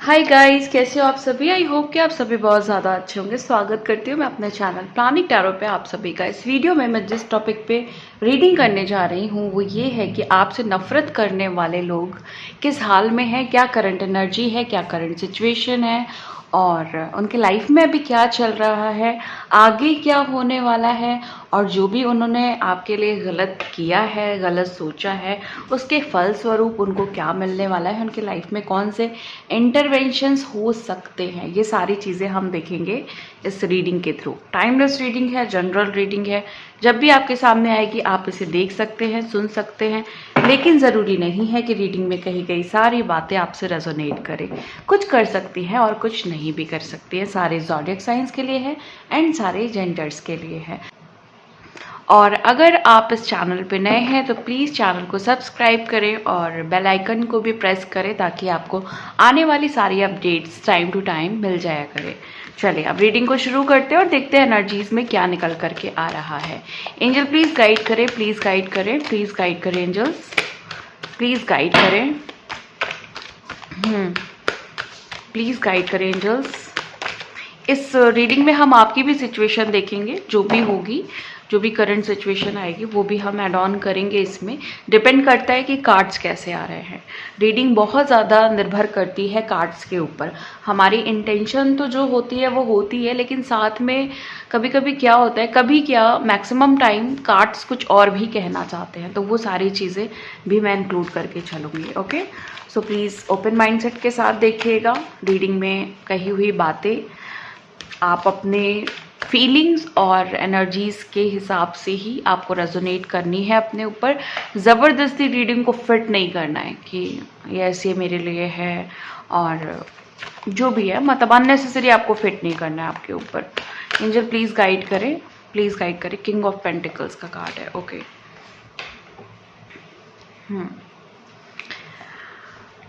Hi guys, कैसे हो आप सभी। आई होप कि आप सभी बहुत ज़्यादा अच्छे होंगे। स्वागत करती हूँ मैं अपने चैनल प्लानिंग टैरो पे आप सभी का। इस वीडियो में मैं जिस टॉपिक पे रीडिंग करने जा रही हूँ वो ये है कि आपसे नफरत करने वाले लोग किस हाल में हैं, क्या करंट एनर्जी है, क्या करंट सिचुएशन है और उनके लाइफ में अभी क्या चल रहा है, आगे क्या होने वाला है और जो भी उन्होंने आपके लिए गलत किया है, गलत सोचा है, उसके फलस्वरूप उनको क्या मिलने वाला है, उनके लाइफ में कौन से इंटरवेंशंस हो सकते हैं, ये सारी चीज़ें हम देखेंगे इस रीडिंग के थ्रू। टाइमलेस रीडिंग है, जनरल रीडिंग है। जब भी आपके सामने आएगी आप इसे देख सकते हैं, सुन सकते हैं, लेकिन ज़रूरी नहीं है कि रीडिंग में कही गई सारी बातें आपसे रेजोनेट करें। कुछ कर सकती हैं और कुछ नहीं भी कर सकती हैं। सारे ज़ोडिएक साइंस के लिए है एंड सारे जेंडर्स के लिए है। और अगर आप इस चैनल पे नए हैं तो प्लीज़ चैनल को सब्सक्राइब करें और बेल आइकन को भी प्रेस करें ताकि आपको आने वाली सारी अपडेट्स टाइम टू टाइम मिल जाया करें। चलिए अब रीडिंग को शुरू करते हैं और देखते हैं एनर्जीज में क्या निकल करके आ रहा है। एंजल प्लीज़ गाइड करें, प्लीज़ गाइड करें, प्लीज़ गाइड करें एंजल्स, प्लीज़ गाइड करें। प्लीज़ गाइड करें एंजल्स। इस रीडिंग में हम आपकी भी सिचुएशन देखेंगे, जो भी होगी, जो भी करंट सिचुएशन आएगी वो भी हम ऐड ऑन करेंगे। इसमें डिपेंड करता है कि कार्ड्स कैसे आ रहे हैं। रीडिंग बहुत ज़्यादा निर्भर करती है कार्ड्स के ऊपर। हमारी इंटेंशन तो जो होती है वो होती है, लेकिन साथ में कभी कभी क्या होता है, कभी क्या मैक्सिमम टाइम कार्ड्स कुछ और भी कहना चाहते हैं, तो वो सारी चीज़ें भी मैं इंक्लूड करके चलूँगी। Okay, so please open mindset के साथ देखिएगा। रीडिंग में कही हुई बातें आप अपने फीलिंग्स और एनर्जीज के हिसाब से ही आपको रेजोनेट करनी है अपने ऊपर। ज़बरदस्ती रीडिंग को फिट नहीं करना है कि ये ऐसे मेरे लिए है और जो भी है, मतलब अननेसेसरी आपको फिट नहीं करना है आपके ऊपर। एंजल प्लीज़ गाइड करें, प्लीज़ गाइड करें। किंग ऑफ पेंटिकल्स का कार्ड है। Okay,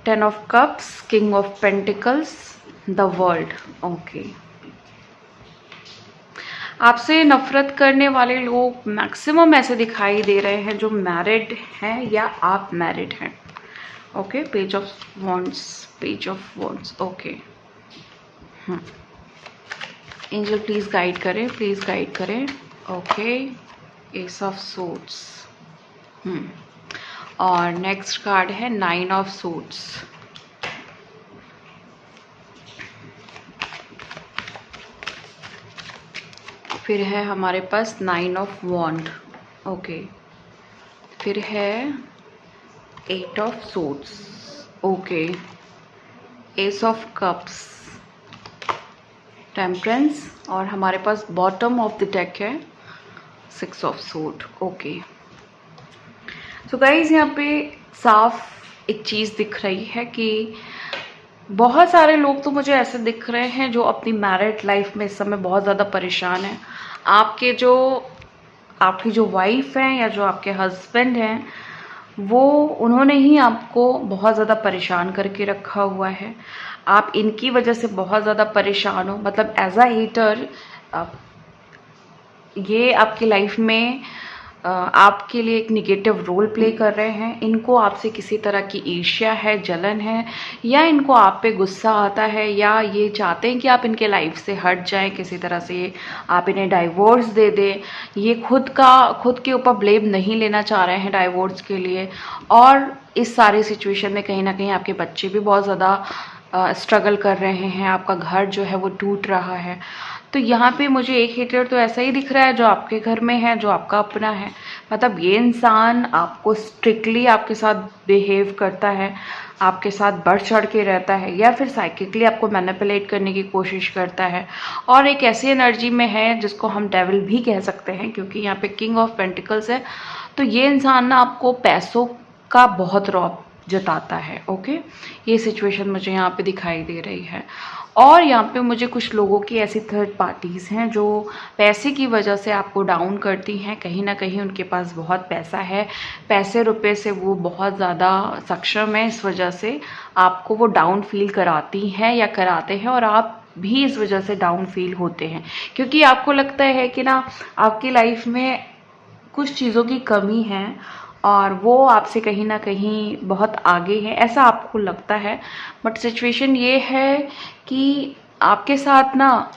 10 of cups, king of pentacles, the world. Okay, आपसे नफरत करने वाले लोग मैक्सिमम ऐसे दिखाई दे रहे हैं जो मैरिड हैं या आप मैरिड हैं। Okay, page of wands, page of wands. Okay, angel please guide करें, प्लीज गाइड करें। Okay, S of suits. और नेक्स्ट कार्ड है 9 ऑफ सूट्स। फिर है हमारे पास 9 ऑफ वॉन्ड। ओके, फिर है 8 of suits. Okay, S of cups, temperance, और हमारे पास बॉटम ऑफ द डेक है 6 of suit. Okay, so guys यहाँ पे साफ एक चीज़ दिख रही है कि बहुत सारे लोग तो मुझे ऐसे दिख रहे हैं जो अपनी मैरिड लाइफ में इस समय बहुत ज़्यादा परेशान हैं। आपकी जो वाइफ हैं या जो आपके हस्बैंड हैं वो उन्होंने ही आपको बहुत ज़्यादा परेशान करके रखा हुआ है। आप इनकी वजह से बहुत ज़्यादा परेशान हो, मतलब एज अ हेटर ये आपकी लाइफ में आपके लिए एक निगेटिव रोल प्ले कर रहे हैं। इनको आपसे किसी तरह की ईर्ष्या है, जलन है, या इनको आप पे गुस्सा आता है, या ये चाहते हैं कि आप इनके लाइफ से हट जाएं किसी तरह से, आप इन्हें डाइवोर्स दे दें। ये खुद के ऊपर ब्लेम नहीं लेना चाह रहे हैं डाइवोर्स के लिए। और इस सारे सिचुएशन में कहीं ना कहीं आपके बच्चे भी बहुत ज़्यादा स्ट्रगल कर रहे हैं। आपका घर जो है वो टूट रहा है। तो यहाँ पे मुझे एक हेटर तो ऐसा ही दिख रहा है जो आपके घर में है, जो आपका अपना है। मतलब ये इंसान आपको स्ट्रिक्टली आपके साथ बिहेव करता है, आपके साथ बढ़ चढ़ के रहता है, या फिर साइकिकली आपको मैनिपुलेट करने की कोशिश करता है। और एक ऐसी एनर्जी में है जिसको हम डेविल भी कह सकते हैं, क्योंकि यहाँ पे किंग ऑफ पेंटिकल्स है। तो ये इंसान ना आपको पैसों का बहुत रौब जताता है। ओके, ये सिचुएशन मुझे यहाँ पे दिखाई दे रही है। और यहाँ पे मुझे कुछ लोगों की ऐसी थर्ड पार्टीज़ हैं जो पैसे की वजह से आपको डाउन करती हैं। कहीं ना कहीं उनके पास बहुत पैसा है, पैसे रुपए से वो बहुत ज़्यादा सक्षम है, इस वजह से आपको वो डाउन फील कराती हैं या कराते हैं, और आप भी इस वजह से डाउन फील होते हैं। क्योंकि आपको लगता है कि ना आपकी लाइफ में कुछ चीज़ों की कमी है और वो आपसे कहीं ना कहीं बहुत आगे है, ऐसा आपको लगता है। बट सिचुएशन ये है कि आपके साथ ना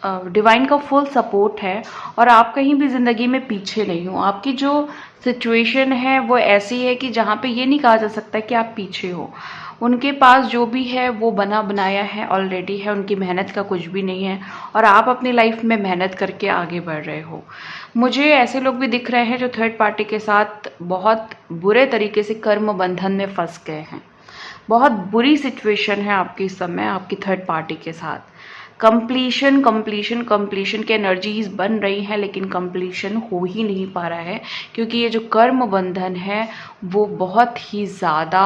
डिवाइन का फुल सपोर्ट है और आप कहीं भी ज़िंदगी में पीछे नहीं हो। आपकी जो सिचुएशन है वो ऐसी है कि जहाँ पे ये नहीं कहा जा सकता कि आप पीछे हो। उनके पास जो भी है वो बना बनाया है, ऑलरेडी है, उनकी मेहनत का कुछ भी नहीं है और आप अपनी लाइफ में मेहनत करके आगे बढ़ रहे हो। मुझे ऐसे लोग भी दिख रहे हैं जो थर्ड पार्टी के साथ बहुत बुरे तरीके से कर्म बंधन में फंस गए हैं। बहुत बुरी सिचुएशन है आपकी इस समय आपकी थर्ड पार्टी के साथ। कंप्लीशन कंप्लीशन कंप्लीशन की एनर्जीज बन रही हैं, लेकिन कंप्लीशन हो ही नहीं पा रहा है क्योंकि ये जो कर्म बंधन है वो बहुत ही ज़्यादा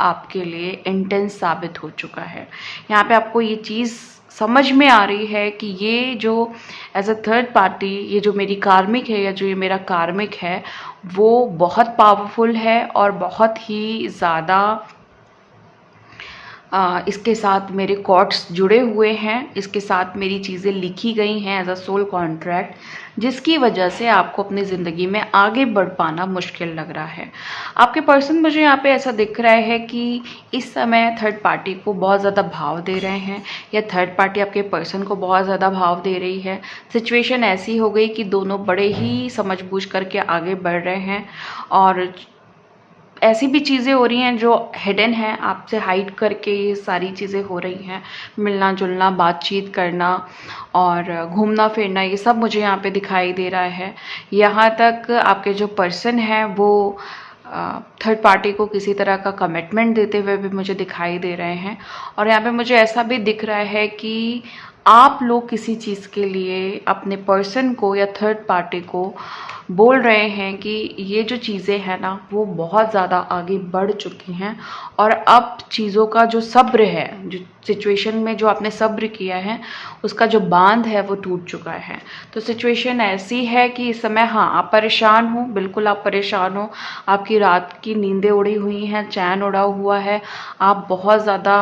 आपके लिए इंटेंस साबित हो चुका है। यहाँ पे आपको ये चीज़ समझ में आ रही है कि ये जो एज अ थर्ड पार्टी, ये जो मेरी कार्मिक है या जो ये मेरा कार्मिक है वो बहुत पावरफुल है और बहुत ही ज़्यादा इसके साथ मेरे कॉर्ड्स जुड़े हुए हैं, इसके साथ मेरी चीज़ें लिखी गई हैं एज अ सोल कॉन्ट्रैक्ट, जिसकी वजह से आपको अपनी ज़िंदगी में आगे बढ़ पाना मुश्किल लग रहा है। आपके पर्सन मुझे यहाँ पे ऐसा दिख रहा है कि इस समय थर्ड पार्टी को बहुत ज़्यादा भाव दे रहे हैं या थर्ड पार्टी आपके पर्सन को बहुत ज़्यादा भाव दे रही है। सिचुएशन ऐसी हो गई कि दोनों बड़े ही समझ-बूझ करके आगे बढ़ रहे हैं और ऐसी भी चीज़ें हो रही हैं जो हिडन हैं, आपसे हाइड करके ये सारी चीज़ें हो रही हैं। मिलना जुलना, बातचीत करना और घूमना फिरना, ये सब मुझे यहाँ पे दिखाई दे रहा है। यहाँ तक आपके जो पर्सन हैं वो थर्ड पार्टी को किसी तरह का कमिटमेंट देते हुए भी मुझे दिखाई दे रहे हैं। और यहाँ पे मुझे ऐसा भी दिख रहा है कि आप लोग किसी चीज़ के लिए अपने पर्सन को या थर्ड पार्टी को बोल रहे हैं कि ये जो चीज़ें हैं ना वो बहुत ज़्यादा आगे बढ़ चुकी हैं और अब चीज़ों का जो सब्र है, जो सिचुएशन में जो आपने सब्र किया है उसका जो बांध है वो टूट चुका है। तो सिचुएशन ऐसी है कि इस समय हाँ आप परेशान हो, बिल्कुल आप परेशान हो। आपकी रात की नींदें उड़ी हुई हैं, चैन उड़ा हुआ है। आप बहुत ज़्यादा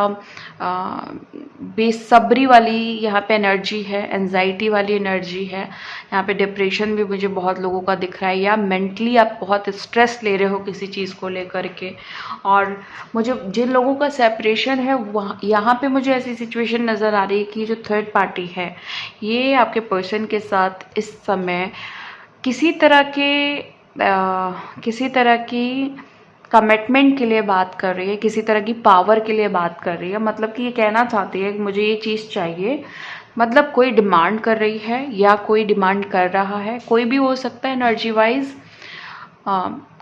बेसब्री वाली यहाँ पे एनर्जी है, एंजाइटी वाली एनर्जी है। यहाँ पे डिप्रेशन भी मुझे बहुत लोगों का दिख रहा है या मेंटली आप बहुत स्ट्रेस ले रहे हो किसी चीज़ को लेकर के। और मुझे जिन लोगों का सेपरेशन है वहाँ यहाँ पे मुझे ऐसी सिचुएशन नज़र आ रही है कि जो थर्ड पार्टी है ये आपके पर्सन के साथ इस समय किसी तरह की कमिटमेंट के लिए बात कर रही है, किसी तरह की पावर के लिए बात कर रही है। मतलब कि ये कहना चाहती है कि मुझे ये चीज़ चाहिए, मतलब कोई डिमांड कर रही है या कोई डिमांड कर रहा है। कोई भी हो सकता है एनर्जी वाइज,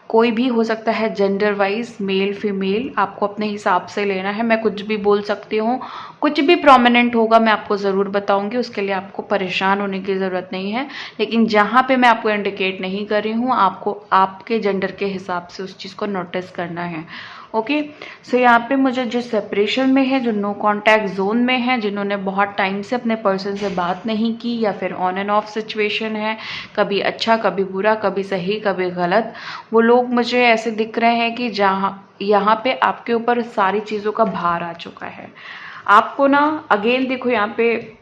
कोई भी हो सकता है जेंडर वाइज, मेल फीमेल, आपको अपने हिसाब से लेना है। मैं कुछ भी बोल सकती हूँ, कुछ भी प्रोमिनेंट होगा मैं आपको ज़रूर बताऊंगी, उसके लिए आपको परेशान होने की ज़रूरत नहीं है। लेकिन जहाँ पे मैं आपको इंडिकेट नहीं कर रही हूँ आपको आपके जेंडर के हिसाब से उस चीज़ को नोटिस करना है। ओके, सो यहाँ पे मुझे जो सेपरेशन में है, जो नो कांटेक्ट जोन में है, जिन्होंने बहुत टाइम से अपने पर्सन से बात नहीं की या फिर ऑन एंड ऑफ सिचुएशन है, कभी अच्छा कभी बुरा, कभी सही कभी गलत, वो लोग मुझे ऐसे दिख रहे हैं कि जहाँ यहाँ पे आपके ऊपर सारी चीज़ों का भार आ चुका है। आपको ना अगेन देखो यहाँ पे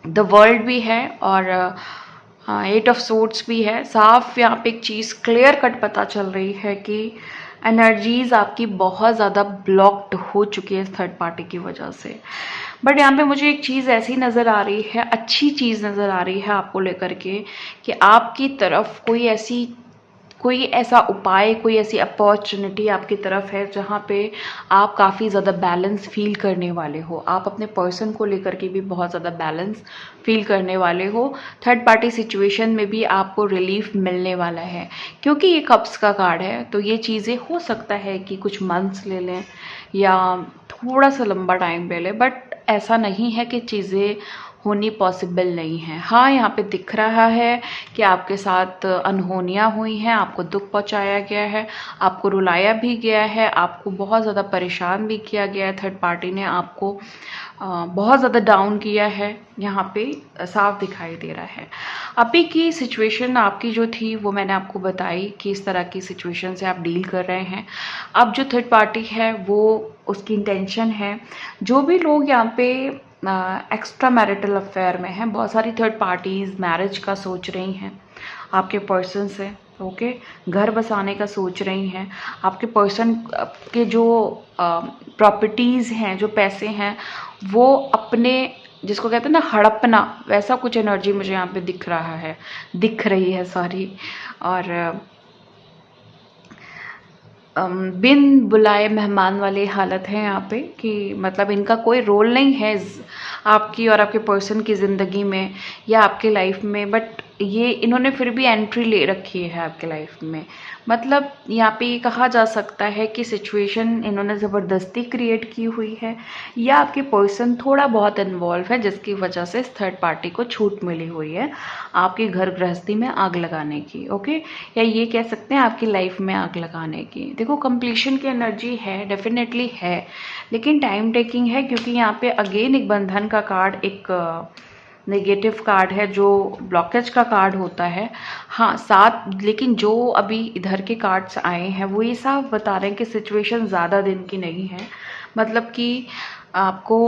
द वर्ल्ड भी है और एट ऑफ सोर्ड्स भी है। साफ यहाँ पे एक चीज़ क्लियर कट पता चल रही है कि एनर्जीज आपकी बहुत ज़्यादा ब्लॉक्ड हो चुकी है थर्ड पार्टी की वजह से। बट यहाँ पे मुझे एक चीज़ ऐसी नज़र आ रही है, अच्छी चीज़ नज़र आ रही है आपको लेकर के कि आपकी तरफ कोई ऐसा उपाय, कोई ऐसी अपॉर्चुनिटी आपकी तरफ है जहाँ पे आप काफ़ी ज़्यादा बैलेंस फील करने वाले हो। आप अपने पर्सन को लेकर के भी बहुत ज़्यादा बैलेंस फील करने वाले हो। थर्ड पार्टी सिचुएशन में भी आपको रिलीफ मिलने वाला है क्योंकि ये कप्स का कार्ड है। तो ये चीज़ें हो सकता है कि कुछ मंथ्स ले लें या थोड़ा सा लंबा टाइम ले लें, बट ऐसा नहीं है कि चीज़ें होनी पॉसिबल नहीं है। हाँ, यहाँ पे दिख रहा है कि आपके साथ अनहोनियाँ हुई हैं, आपको दुख पहुँचाया गया है, आपको रुलाया भी गया है, आपको बहुत ज़्यादा परेशान भी किया गया है। थर्ड पार्टी ने आपको बहुत ज़्यादा डाउन किया है, यहाँ पे साफ दिखाई दे रहा है। अभी की सिचुएशन आपकी जो थी वो मैंने आपको बताई कि इस तरह की सिचुएशन से आप डील कर रहे हैं। अब जो थर्ड पार्टी है वो उसकी इंटेंशन है, जो भी लोग यहाँ पे एक्स्ट्रा मैरिटल अफेयर में हैं, बहुत सारी थर्ड पार्टीज़ मैरिज का सोच रही हैं आपके पर्सन से, ओके, घर बसाने का सोच रही हैं। आपके पर्सन के जो प्रॉपर्टीज़ हैं, जो पैसे हैं, वो अपने, जिसको कहते हैं ना हड़पना, वैसा कुछ एनर्जी मुझे यहाँ पे दिख रही है सॉरी। और बिन बुलाए मेहमान वाली हालत है यहाँ पे, कि मतलब इनका कोई रोल नहीं है आपकी और आपके पर्सन की ज़िंदगी में या आपके लाइफ में, बट ये इन्होंने फिर भी एंट्री ले रखी है आपके लाइफ में। मतलब यहाँ पे ये कहा जा सकता है कि सिचुएशन इन्होंने ज़बरदस्ती क्रिएट की हुई है, या आपके पर्सन थोड़ा बहुत इन्वॉल्व है, जिसकी वजह से इस थर्ड पार्टी को छूट मिली हुई है आपके घर गृहस्थी में आग लगाने की। ओके, या ये कह सकते हैं आपकी लाइफ में आग लगाने की। देखो, कंप्लीशन की एनर्जी है, डेफिनेटली है, लेकिन टाइम टेकिंग है, क्योंकि यहाँ पे अगेन एक बंधन का कार्ड, एक नेगेटिव कार्ड है जो ब्लॉकेज का कार्ड होता है। हाँ, साथ, लेकिन जो अभी इधर के कार्ड्स आए हैं वो ये साफ बता रहे हैं कि सिचुएशन ज़्यादा दिन की नहीं है। मतलब कि आपको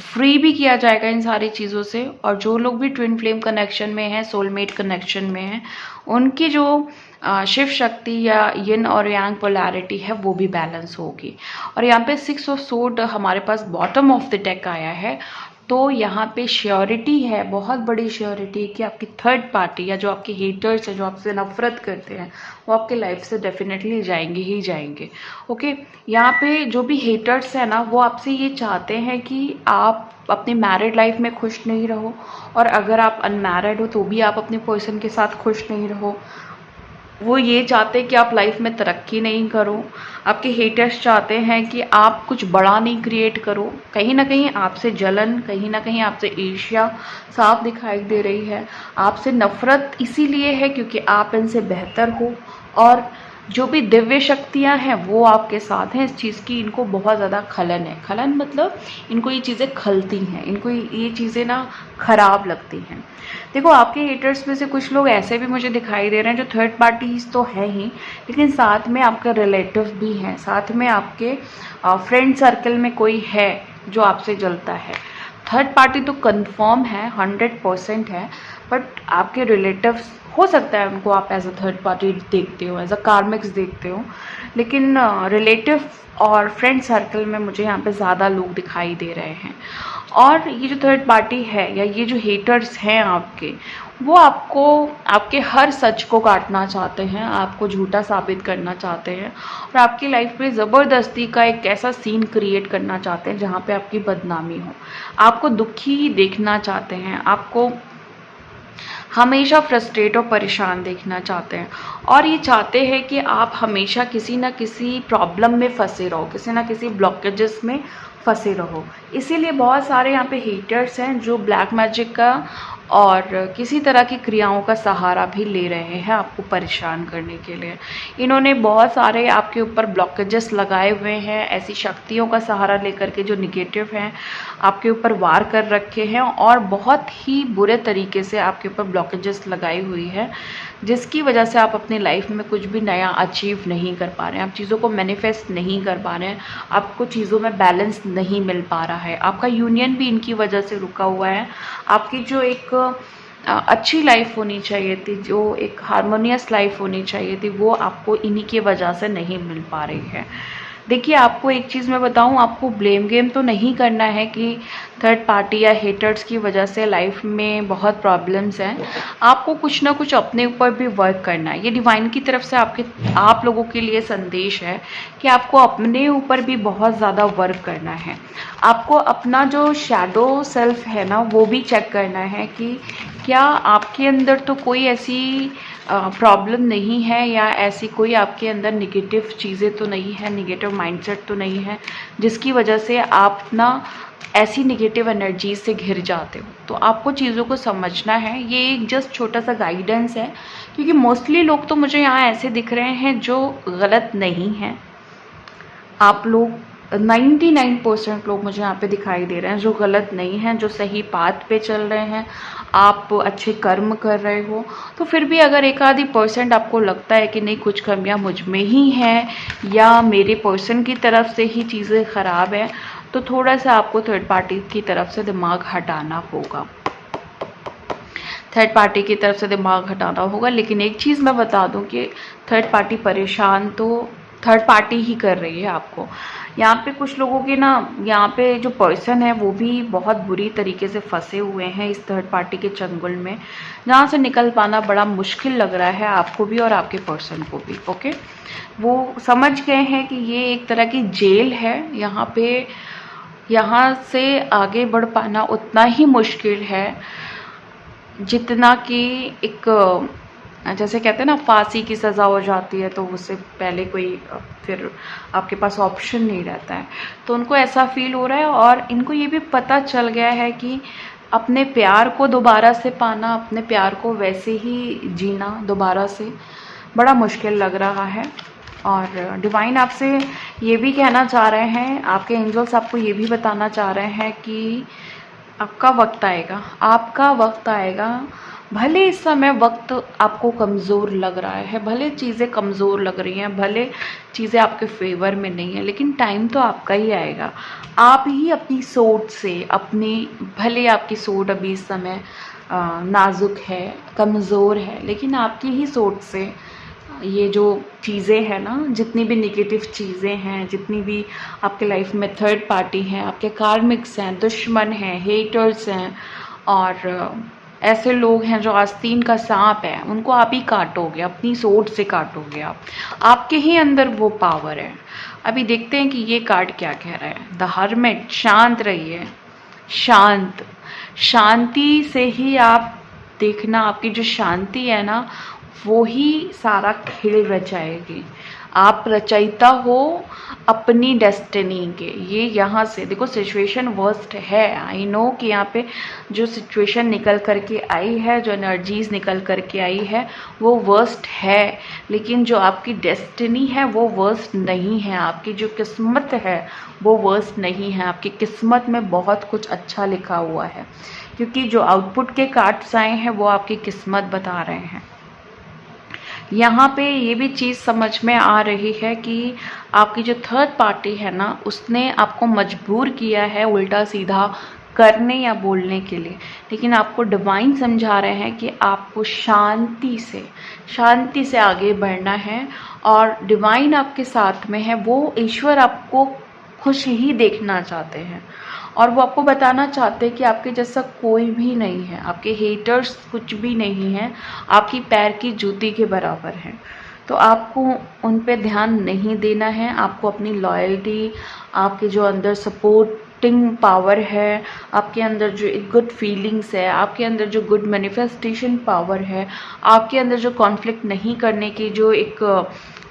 फ्री भी किया जाएगा इन सारी चीज़ों से, और जो लोग भी ट्विन फ्लेम कनेक्शन में हैं, सोलमेट कनेक्शन में हैं, उनकी जो शिव शक्ति या यिन और यांग पोलैरिटी है वो भी बैलेंस होगी। और यहाँ पे 6 ऑफ सोर्ड हमारे पास बॉटम ऑफ द डेक आया है, तो यहाँ पे श्योरिटी है, बहुत बड़ी श्योरिटी, कि आपकी थर्ड पार्टी या जो आपके हेटर्स हैं, जो आपसे नफरत करते हैं, वो आपके लाइफ से डेफिनेटली जाएंगे ही जाएंगे। ओके, यहाँ पे जो भी हेटर्स हैं ना, वो आपसे ये चाहते हैं कि आप अपनी मैरिड लाइफ में खुश नहीं रहो, और अगर आप अनमैरिड हो तो भी आप अपने पर्सन के साथ खुश नहीं रहो। वो ये चाहते हैं कि आप लाइफ में तरक्की नहीं करो। आपके हेटर्स चाहते हैं कि आप कुछ बड़ा नहीं क्रिएट करो। कहीं ना कहीं आपसे जलन, कहीं ना कहीं आपसे ईर्ष्या साफ दिखाई दे रही है। आपसे नफरत इसीलिए है क्योंकि आप इनसे बेहतर हो, और जो भी दिव्य शक्तियां हैं वो आपके साथ हैं। इस चीज़ की इनको बहुत ज़्यादा खलन है। खलन मतलब इनको ये चीज़ें खलती हैं, इनको ये चीज़ें ना खराब लगती हैं। देखो, आपके हेटर्स में से कुछ लोग ऐसे भी मुझे दिखाई दे रहे हैं जो थर्ड पार्टीज तो है ही, लेकिन साथ में आपका रिलेटिव भी हैं, साथ में आपके फ्रेंड सर्कल में कोई है जो आपसे जलता है। थर्ड पार्टी तो कंफर्म है, 100% है, बट आपके रिलेटिव्स हो सकता है उनको आप एज अ थर्ड पार्टी देखते हो, एज अ कार्मिक्स देखते हो, लेकिन रिलेटिव और फ्रेंड सर्कल में मुझे यहाँ पे ज़्यादा लोग दिखाई दे रहे हैं। और ये जो थर्ड पार्टी है या ये जो हेटर्स हैं आपके, वो आपको, आपके हर सच को काटना चाहते हैं, आपको झूठा साबित करना चाहते हैं, और आपकी लाइफ में ज़बरदस्ती का एक ऐसा सीन क्रिएट करना चाहते हैं जहाँ पे आपकी बदनामी हो। आपको दुखी देखना चाहते हैं, आपको हमेशा फ्रस्ट्रेट और परेशान देखना चाहते हैं, और ये चाहते हैं कि आप हमेशा किसी ना किसी प्रॉब्लम में फंसे रहो, किसी ना किसी ब्लॉकेजेस में फंसे रहो। इसीलिए बहुत सारे यहाँ पे हेटर्स हैं जो ब्लैक मैजिक का और किसी तरह की क्रियाओं का सहारा भी ले रहे हैं आपको परेशान करने के लिए। इन्होंने बहुत सारे आपके ऊपर ब्लॉकेजेस लगाए हुए हैं, ऐसी शक्तियों का सहारा लेकर के जो निगेटिव हैं आपके ऊपर वार कर रखे हैं, और बहुत ही बुरे तरीके से आपके ऊपर ब्लॉकेजेस लगाई हुई है, जिसकी वजह से आप अपनी लाइफ में कुछ भी नया अचीव नहीं कर पा रहे हैं, आप चीज़ों को मैनिफेस्ट नहीं कर पा रहे हैं, आपको चीज़ों में बैलेंस नहीं मिल पा रहा है, आपका यूनियन भी इनकी वजह से रुका हुआ है। आपकी जो एक अच्छी लाइफ होनी चाहिए थी, जो एक हार्मोनियस लाइफ होनी चाहिए थी, वो आपको इन्हीं की वजह से नहीं मिल पा रही है। देखिए, आपको एक चीज़ मैं बताऊं, आपको ब्लेम गेम तो नहीं करना है कि थर्ड पार्टी या हेटर्स की वजह से लाइफ में बहुत प्रॉब्लम्स हैं। आपको कुछ ना कुछ अपने ऊपर भी वर्क करना है। ये डिवाइन की तरफ से आप लोगों के लिए संदेश है कि आपको अपने ऊपर भी बहुत ज़्यादा वर्क करना है। आपको अपना जो शैडो सेल्फ है ना, वो भी चेक करना है कि क्या आपके अंदर तो कोई ऐसी प्रॉब्लम नहीं है, या ऐसी कोई आपके अंदर निगेटिव चीज़ें तो नहीं है, निगेटिव माइंडसेट तो नहीं है, जिसकी वजह से आप ना ऐसी निगेटिव एनर्जीज से घिर जाते हो। तो आपको चीज़ों को समझना है। ये एक जस्ट छोटा सा गाइडेंस है, क्योंकि मोस्टली लोग तो मुझे यहाँ ऐसे दिख रहे हैं जो गलत नहीं हैं। आप लोग 99% लोग मुझे यहाँ पे दिखाई दे रहे हैं जो गलत नहीं हैं, जो सही पाथ पे चल रहे हैं, आप अच्छे कर्म कर रहे हो। तो फिर भी अगर एक आधी % आपको लगता है कि नहीं, कुछ कमियाँ मुझ में ही हैं या मेरे पर्सन की तरफ से ही चीज़ें ख़राब हैं, तो थोड़ा सा आपको थर्ड पार्टी की तरफ से दिमाग हटाना होगा। थर्ड पार्टी की तरफ से दिमाग हटाना होगा। लेकिन एक चीज़ मैं बता दूं कि थर्ड पार्टी परेशान तो थर्ड पार्टी ही कर रही है आपको। यहाँ पे कुछ लोगों के ना, यहाँ पे जो पर्सन है वो भी बहुत बुरी तरीके से फंसे हुए हैं इस थर्ड पार्टी के चंगुल में, जहाँ से निकल पाना बड़ा मुश्किल लग रहा है आपको भी और आपके पर्सन को भी। ओके, वो समझ गए हैं कि ये एक तरह की जेल है, यहाँ पे यहाँ से आगे बढ़ पाना उतना ही मुश्किल है जितना कि एक, जैसे कहते हैं ना फांसी की सज़ा हो जाती है तो उससे पहले कोई फिर आपके पास ऑप्शन नहीं रहता है। तो उनको ऐसा फील हो रहा है और इनको ये भी पता चल गया है कि अपने प्यार को दोबारा से पाना, अपने प्यार को वैसे ही जीना दोबारा से बड़ा मुश्किल लग रहा है। और डिवाइन आपसे ये भी कहना चाह रहे हैं, आपके एंजल्स आपको ये भी बताना चाह रहे हैं कि आपका वक्त आएगा, आपका वक्त आएगा। भले इस समय वक्त आपको कमज़ोर लग रहा है, भले चीज़ें कमज़ोर लग रही हैं, भले चीज़ें आपके फेवर में नहीं है, लेकिन टाइम तो आपका ही आएगा। आप ही अपनी सोच से, अपनी, भले आपकी सोच अभी इस समय नाजुक है, कमज़ोर है, लेकिन आपकी ही सोच से ये जो चीज़ें हैं ना, जितनी भी नेगेटिव चीज़ें हैं, जितनी भी आपके लाइफ में थर्ड पार्टी हैं, आपके कार्मिक्स हैं, दुश्मन हैं, हेटर्स हैं और ऐसे लोग हैं जो आस्तीन का सांप है, उनको आप ही काटोगे, अपनी सोच से काटोगे आप। आपके ही अंदर वो पावर है। अभी देखते हैं कि ये कार्ड क्या कह रहा है। द हर्मिट, शांत रहिए, शांत, शांति से ही आप देखना, आपकी जो शांति है ना वो ही सारा खेल रचाएगी। आप रचयिता हो अपनी डेस्टिनी के। ये यहाँ से देखो, सिचुएशन वर्स्ट है, आई नो कि यहाँ पे जो सिचुएशन निकल करके आई है, जो एनर्जीज निकल करके आई है वो वर्स्ट है, लेकिन जो आपकी डेस्टिनी है वो वर्स्ट नहीं है। आपकी जो किस्मत है वो वर्स्ट नहीं है। आपकी किस्मत में बहुत कुछ अच्छा लिखा हुआ है, क्योंकि जो आउटपुट के कार्ड्स आए हैं वो आपकी किस्मत बता रहे हैं। यहाँ पे ये भी चीज़ समझ में आ रही है कि आपकी जो थर्ड पार्टी है ना, उसने आपको मजबूर किया है उल्टा सीधा करने या बोलने के लिए, लेकिन आपको डिवाइन समझा रहे हैं कि आपको शांति से आगे बढ़ना है। और डिवाइन आपके साथ में है, वो ईश्वर आपको खुश ही देखना चाहते हैं और वो आपको बताना चाहते हैं कि आपके जैसा कोई भी नहीं है, आपके हेटर्स कुछ भी नहीं है, आपकी पैर की जूती के बराबर हैं। तो आपको उन पे ध्यान नहीं देना है। आपको अपनी लॉयल्टी, आपके जो अंदर सपोर्टिंग पावर है, आपके अंदर जो एक गुड फीलिंग्स है, आपके अंदर जो गुड मैनिफेस्टेशन पावर है, आपके अंदर जो कॉन्फ्लिक्ट नहीं करने की जो एक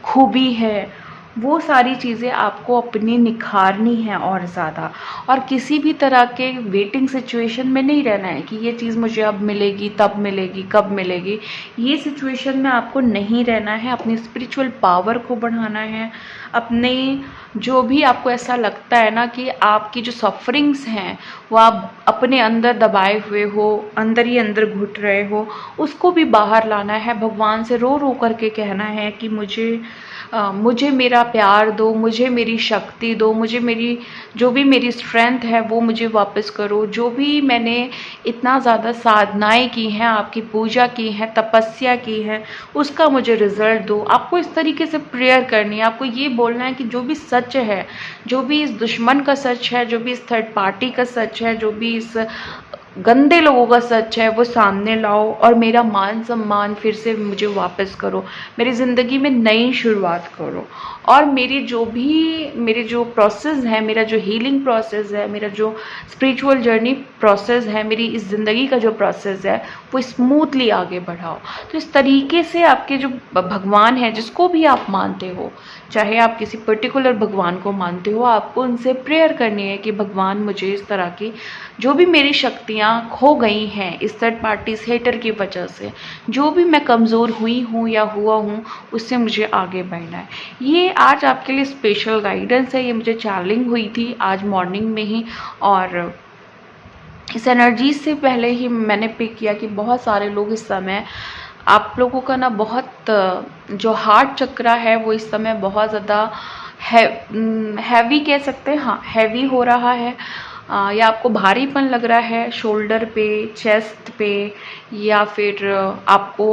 खूबी है, वो सारी चीज़ें आपको अपनी निखारनी है और ज़्यादा। और किसी भी तरह के वेटिंग सिचुएशन में नहीं रहना है कि ये चीज़ मुझे अब मिलेगी, तब मिलेगी, कब मिलेगी। ये सिचुएशन में आपको नहीं रहना है। अपनी स्पिरिचुअल पावर को बढ़ाना है। अपने जो भी आपको ऐसा लगता है ना कि आपकी जो सफरिंग्स हैं वो आप अपने अंदर दबाए हुए हो, अंदर ही अंदर घुट रहे हो, उसको भी बाहर लाना है। भगवान से रो रो करके कहना है कि मुझे मेरा प्यार दो, मुझे मेरी शक्ति दो, मुझे मेरी जो भी मेरी स्ट्रेंथ है वो मुझे वापस करो। जो भी मैंने इतना ज़्यादा साधनाएं की हैं, आपकी पूजा की है, तपस्या की है, उसका मुझे रिजल्ट दो। आपको इस तरीके से प्रेयर करनी है। आपको ये बोलना है कि जो भी सच है, जो भी इस दुश्मन का सच है, जो भी इस थर्ड पार्टी का सच है, जो भी इस गंदे लोगों का सच है, वो सामने लाओ और मेरा मान सम्मान फिर से मुझे वापस करो। मेरी ज़िंदगी में नई शुरुआत करो और मेरे जो प्रोसेस है, मेरा जो हीलिंग प्रोसेस है, मेरा जो स्पिरिचुअल जर्नी प्रोसेस है, मेरी इस ज़िंदगी का जो प्रोसेस है वो स्मूथली आगे बढ़ाओ। तो इस तरीके से आपके जो भगवान है, जिसको भी आप मानते हो, चाहे आप किसी पर्टिकुलर भगवान को मानते हो, आपको उनसे प्रेयर करनी है कि भगवान मुझे इस तरह की जो भी मेरी शक्तियाँ खो गई हैं इस थर्ड पार्टी हेटर की वजह से, जो भी मैं कमज़ोर हुई हूँ या हुआ हूँ, उससे मुझे आगे बढ़ना है। ये आज आपके लिए स्पेशल गाइडेंस है। ये मुझे चैनलिंग हुई थी आज मॉर्निंग में ही और इस एनर्जी से पहले ही मैंने पिक किया कि बहुत सारे लोग इस समय, आप लोगों का ना बहुत जो हार्ट चक्रा है वो इस समय बहुत ज़्यादा हैवी कह सकते हैं, हाँ हैवी हो रहा है। या आपको भारीपन लग रहा है शोल्डर पे, चेस्ट पे, या फिर आपको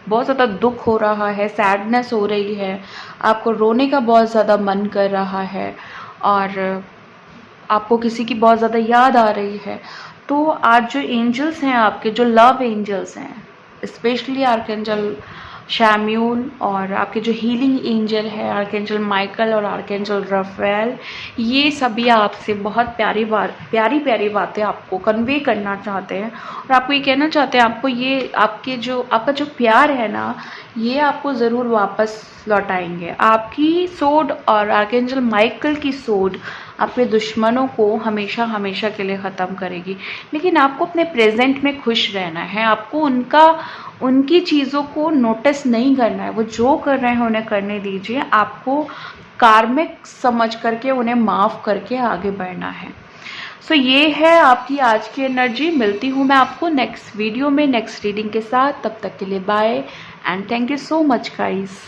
बहुत ज़्यादा दुख हो रहा है, सैडनेस हो रही है, आपको रोने का बहुत ज़्यादा मन कर रहा है और आपको किसी की बहुत ज़्यादा याद आ रही है, तो आज जो एंजल्स हैं आपके, जो लव एंजल्स हैं, स्पेशली आर्कएंजल शैम्यूल और आपके जो हीलिंग एंजल है आर्कएंजल माइकल और आर्कएंजल रफेल, ये सभी आपसे बहुत प्यारी प्यारी बातें आपको कन्वे करना चाहते हैं और आपको ये कहना चाहते हैं, आपको ये आपका जो प्यार है ना, ये आपको ज़रूर वापस लौटाएंगे। आपकी सोड और आर्कएंजल माइकल की सोड आपके दुश्मनों को हमेशा हमेशा के लिए ख़त्म करेगी। लेकिन आपको अपने प्रेजेंट में खुश रहना है, आपको उनकी चीज़ों को नोटिस नहीं करना है, वो जो कर रहे हैं उन्हें करने दीजिए। आपको कार्मिक समझ करके उन्हें माफ़ करके आगे बढ़ना है। सो ये है आपकी आज की एनर्जी। मिलती हूँ मैं आपको नेक्स्ट वीडियो में नेक्स्ट रीडिंग के साथ। तब तक के लिए bye and thank you so much guys.